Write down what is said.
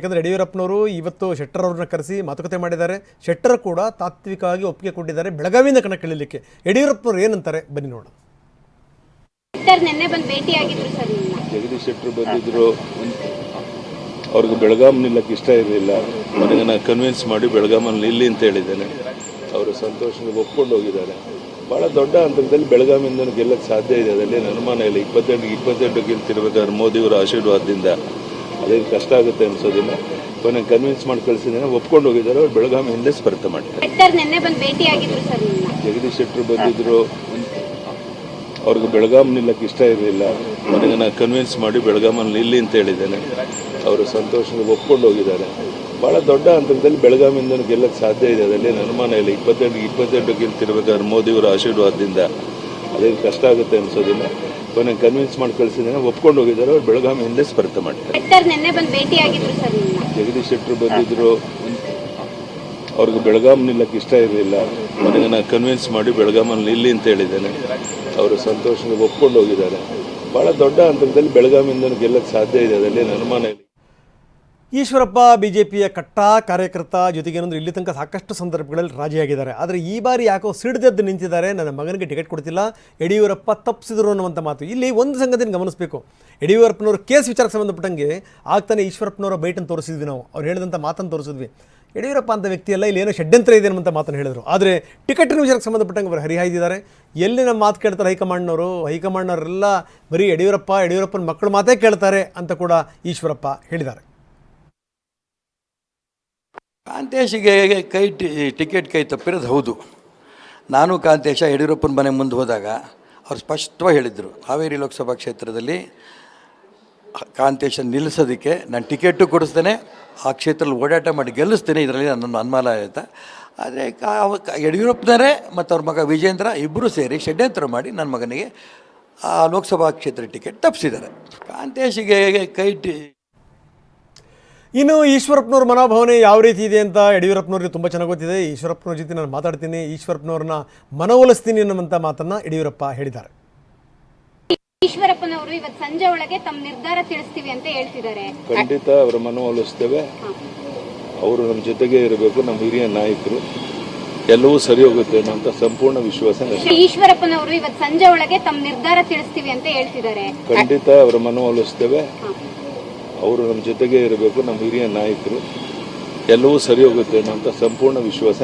ಯಾಕಂದರೆ ಯಡಿಯೂರಪ್ಪನವರು ಇವತ್ತು ಶೆಟ್ಟರ್ ಅವ್ರನ್ನ ಕರೆಸಿ ಮಾತುಕತೆ ಮಾಡಿದ್ದಾರೆ. ಶೆಟ್ಟರ್ ಕೂಡ ತಾತ್ವಿಕವಾಗಿ ಒಪ್ಪಿಗೆ ಕೊಟ್ಟಿದ್ದಾರೆ ಬೆಳಗಾವಿಯಿಂದ ಕಣಕ್ಕಿಳಿಯಲಿಕ್ಕೆ. ಯಡಿಯೂರಪ್ಪನವರು ಏನಂತಾರೆ ಬನ್ನಿ ನೋಡೋಣ. ಶೆಟ್ಟರ್ ನಿನ್ನೆ ಬಂದು ಭೇಟಿಯಾಗಿದ್ರು ಸರ್. ಜಗದೀಶ್ ಶೆಟ್ಟರ್ ಬಂದಿದ್ರು. ಅವ್ರಿಗೆ ಬೆಳಗಾಂ ನಿಲ್ಲಕ್ಕೆ ಇಷ್ಟ ಇರಲಿಲ್ಲ. ನನಗೆ ನಾನು ಕನ್ವಿನ್ಸ್ ಮಾಡಿ ಬೆಳಗಾಮಲ್ಲಿ ನಿಲ್ಲಿ ಅಂತ ಹೇಳಿದ್ದೇನೆ. ಅವರು ಸಂತೋಷದಿಂದ ಒಪ್ಕೊಂಡು ಹೋಗಿದ್ದಾರೆ. ಭಾಳ ದೊಡ್ಡ ಹಂತದಲ್ಲಿ ಬೆಳಗಾಮಿಂದ ಗೆಲ್ಲಕ್ಕೆ ಸಾಧ್ಯ ಇದೆ, ಅದರಲ್ಲಿ ಅನುಮಾನ ಇಲ್ಲ. 28 ಗೆಲ್ತಿರ್ಬೇಕಾದ್ರೆ ಮೋದಿಯವರ ಆಶೀರ್ವಾದದಿಂದ ಅದೇನು ಕಷ್ಟ ಆಗುತ್ತೆ ಅನ್ಸೋದಿಲ್ಲ. ಕೊನೆಗೆ ಕನ್ವಿನ್ಸ್ ಮಾಡಿ ಕಳಿಸಿದ್ದೇನೆ, ಒಪ್ಕೊಂಡು ಹೋಗಿದ್ದಾರೆ. ಅವ್ರು ಬೆಳಗಾವಿ ಹಿಂದೆ ಸ್ಪರ್ಧೆ ಮಾಡಿದ್ದಾರೆ. ಜಗದೀಶ್ ಶೆಟ್ಟರ್ ಬಂದಿದ್ರು. ಅವ್ರಿಗೆ ಬೆಳಗಾಂ ನಿಲ್ಲಕ್ಕೆ ಇಷ್ಟ ಇರಲಿಲ್ಲ. ನನಗೆ ನಾನು ಕನ್ವಿನ್ಸ್ ಮಾಡಿ ಬೆಳಗಾಮಲ್ಲಿ ನಿಲ್ಲಿ ಅಂತ ಹೇಳಿದ್ದೇನೆ. ಅವರು ಸಂತೋಷದಿಂದ ಒಪ್ಕೊಂಡು ಹೋಗಿದ್ದಾರೆ. ಭಾಳ ದೊಡ್ಡ ಹಂತದಲ್ಲಿ ಬೆಳಗಾಮಿಂದ ಗೆಲ್ಲಕ್ಕೆ ಸಾಧ್ಯ ಇದೆ, ಅದರಲ್ಲಿ ಅನುಮಾನ ಇಲ್ಲ. 28 ಗೆಲ್ತಿರ್ಬೇಕಾದ್ರೆ ಮೋದಿಯವರ ಆಶೀರ್ವಾದದಿಂದ ಅದೇನು ಕಷ್ಟ ಆಗುತ್ತೆ ಅನ್ಸೋದಿಲ್ಲ. ಕೊನೆಗೆ ಕನ್ವಿನ್ಸ್ ಮಾಡಿ ಕಳಿಸಿದ್ದೇನೆ, ಒಪ್ಕೊಂಡು ಹೋಗಿದ್ದಾರೆ. ಅವ್ರು ಬೆಳಗಾವಿ ಹಿಂದೆ ಸ್ಪರ್ಧೆ ಮಾಡಿದ್ದಾರೆ. ಜಗದೀಶ್ ಶೆಟ್ಟರ್ ಬಂದಿದ್ರು. ಅವ್ರಿಗೆ ಬೆಳಗಾಂ ನಿಲ್ಲಕ್ಕೆ ಇಷ್ಟ ಇರಲಿಲ್ಲ. ನನಗೆ ನಾನು ಕನ್ವಿನ್ಸ್ ಮಾಡಿ ಬೆಳಗಾಮಲ್ಲಿ ನಿಲ್ಲಿ ಅಂತ ಹೇಳಿದ್ದೇನೆ. ಅವರು ಸಂತೋಷದಿಂದ ಒಪ್ಕೊಂಡು ಹೋಗಿದ್ದಾರೆ. ಭಾಳ ದೊಡ್ಡ ಹಂತದಲ್ಲಿ ಬೆಳಗಾಮಿಂದ ಗೆಲ್ಲಕ್ಕೆ ಸಾಧ್ಯ ಇದೆ, ಅದರಲ್ಲಿ ಅನುಮಾನ ಇಲ್ಲ. ಈಶ್ವರಪ್ಪ ಬಿಜೆಪಿಯ ಕಟ್ಟಾ ಕಾರ್ಯಕರ್ತ, ಜೊತೆಗೇನಂದ್ರೆ ಇಲ್ಲಿ ತನಕ ಸಾಕಷ್ಟು ಸಂದರ್ಭಗಳಲ್ಲಿ ರಾಜಿಯಾಗಿದ್ದಾರೆ. ಆದರೆ ಈ ಬಾರಿ ಯಾಕೋ ಸಿಡಿದೆದ್ದು ನಿಂತಿದ್ದಾರೆ. ನನ್ನ ಮಗನಿಗೆ ಟಿಕೆಟ್ ಕೊಡ್ತಿಲ್ಲ, ಯಡಿಯೂರಪ್ಪ ತಪ್ಪಿಸಿದ್ರು ಅನ್ನುವಂಥ ಮಾತು. ಇಲ್ಲಿ ಒಂದು ಸಂಗತಿನ ಗಮನಿಸಬೇಕು. ಯಡಿಯೂರಪ್ಪನವರು ಕೇಸ್ ವಿಚಾರಕ್ಕೆ ಸಂಬಂಧಪಟ್ಟಂಗೆ ಆಗ್ತಾನೆ ಈಶ್ವರಪ್ಪನವರ ಬೈಟನ್ನು ತೋರಿಸಿದ್ವಿ ನಾವು. ಅವ್ರು ಹೇಳಿದಂಥ ಮಾತನ್ನು ತೋರಿಸಿದ್ವಿ. ಯಡಿಯೂರಪ್ಪ ಅಂತ ವ್ಯಕ್ತಿಯಲ್ಲ, ಇಲ್ಲಿ ಏನೋ ಷಡ್ಯಂತ್ರ ಇದೆ ಅನ್ನುವಂಥ ಮಾತನ್ನು ಹೇಳಿದರು. ಆದರೆ ಟಿಕೆಟಿನ ವಿಚಾರಕ್ಕೆ ಸಂಬಂಧಪಟ್ಟಂಗೆ ಅವರು ಹರಿಹಾಯ್ದಿದ್ದಾರೆ. ಎಲ್ಲಿ ನಮ್ಮ ಮಾತು ಕೇಳ್ತಾರೆ ಹೈಕಮಾಂಡ್ನವರೆಲ್ಲ ಬರೀ ಯಡಿಯೂರಪ್ಪನ ಮಕ್ಕಳು ಮಾತೇ ಕೇಳ್ತಾರೆ ಅಂತ ಕೂಡ ಈಶ್ವರಪ್ಪ ಹೇಳಿದ್ದಾರೆ. ಕಾಂತೇಶಿಗೆ ಟಿಕೆಟ್ ಕೈ ತಪ್ಪಿರೋದು ಹೌದು. ನಾನು ಕಾಂತೇಶ ಯಡಿಯೂರಪ್ಪನ ಮನೆ ಮುಂದೆ ಹೋದಾಗ ಅವ್ರು ಸ್ಪಷ್ಟವಾಗಿ ಹೇಳಿದರು, ಹಾವೇರಿ ಲೋಕಸಭಾ ಕ್ಷೇತ್ರದಲ್ಲಿ ಕಾಂತೇಶ ನಿಲ್ಲಿಸೋದಕ್ಕೆ ನಾನು ಟಿಕೆಟು ಕೊಡಿಸ್ತೇನೆ, ಆ ಕ್ಷೇತ್ರದಲ್ಲಿ ಓಡಾಟ ಮಾಡಿ ಗೆಲ್ಲಿಸ್ತೇನೆ, ಇದರಲ್ಲಿ ನನ್ನ ಅನುಮಾನ ಆಯಿತಾ. ಆದರೆ ಯಡಿಯೂರಪ್ಪನವರೇ ಮತ್ತು ಅವ್ರ ಮಗ ವಿಜೇಂದ್ರ ಇಬ್ಬರು ಸೇರಿ ಷಡ್ಯಂತ್ರ ಮಾಡಿ ನನ್ನ ಮಗನಿಗೆ ಆ ಲೋಕಸಭಾ ಕ್ಷೇತ್ರ ಟಿಕೆಟ್ ತಪ್ಪಿಸಿದ್ದಾರೆ. ಕಾಂತೇಶಿಗೆ ಇನ್ನು ಈಶ್ವರಪ್ಪನವ್ರ ಮನೋಭಾವನೆ ಯಾವ ರೀತಿ ಇದೆ ಅಂತ ಯಡಿಯೂರಪ್ಪನವ್ರಿಗೆ ತುಂಬ ಚೆನ್ನಾಗಿ ಗೊತ್ತಿದೆ. ಈಶ್ವರಪ್ಪನವ್ರ ಜೊತೆ ನಾನು ಮಾತಾಡ್ತೀನಿ, ಈಶ್ವರಪ್ಪನವ್ರನ್ನ ಮನವೊಲಿಸ್ತೀನಿ ಅನ್ನುವಂಥ ಮಾತನ್ನು ಯಡಿಯೂರಪ್ಪ ಹೇಳಿದ್ದಾರೆ. ಈಶ್ವರಪ್ಪನವರು ಇವತ್ತು ಸಂಜೆ ಒಳಗೆ ತಮ್ಮ ನಿರ್ಧಾರ ತಿಳಿಸ್ತೀವಿ ಅಂತ ಹೇಳ್ತಿದ್ದಾರೆ. ಖಂಡಿತ ಅವರ ಮನವೊಲಿಸ್ತೇವೆ. ಅವರು ನಮ್ಮ ಜೊತೆಗೆ ಇರಬೇಕು, ನಮ್ಮ ಹಿರಿಯ ನಾಯಕರು. ಎಲ್ಲವೂ ಸರಿ ಹೋಗುತ್ತೆ ಅನ್ನೋಂಥ ಸಂಪೂರ್ಣ ವಿಶ್ವಾಸ. ಈಶ್ವರಪ್ಪನವರು ಇವತ್ತು ಸಂಜೆ ಒಳಗೆ ತಮ್ಮ ನಿರ್ಧಾರ ತಿಳಿಸ್ತೀವಿ ಅಂತ ಹೇಳ್ತಿದ್ದಾರೆ. ಖಂಡಿತ ಅವರ ಮನವೊಲಿಸ್ತೇವೆ. ಅವರು ನಮ್ಮ ಜೊತೆಗೆ ಇರಬೇಕು, ನಮ್ಮ ಹಿರಿಯ ನಾಯಕರು. ಎಲ್ಲವೂ ಸರಿ ಹೋಗುತ್ತೆ ಅನ್ನೋಂಥ ಸಂಪೂರ್ಣ ವಿಶ್ವಾಸ.